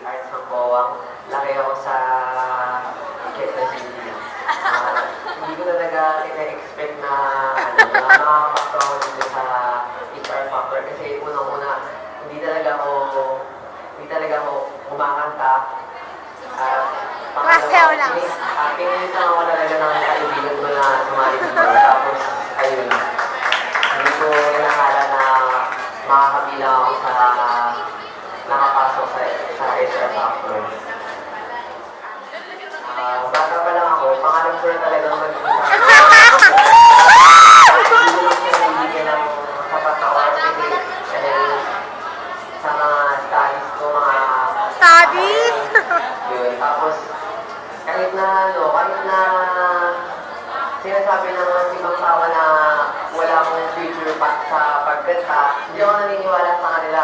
arts ng Powang. Laki ako sa Quezon City. Hindi ko talaga ina-expect na makakapasok ako dito sa HR Factor kasi unang-una, hindi talaga ako kumakanta. Masayaw lang. Pinili lang ako talaga ng kaibigan ko na sumali dito. Tapos, ayun, hindi ko inakala na makakabilang ako sa nakapasok sa HR Factor. Bata pa lang ako, pangarap ko na talagang maging hindi lang sapat na oras dahil sa mga studies ko, Studies? yun. Tapos, kahit na sinasabi ng mga ibang tao na wala akong future pa sa pagkanta, hindi ako naniniwala sa kanila.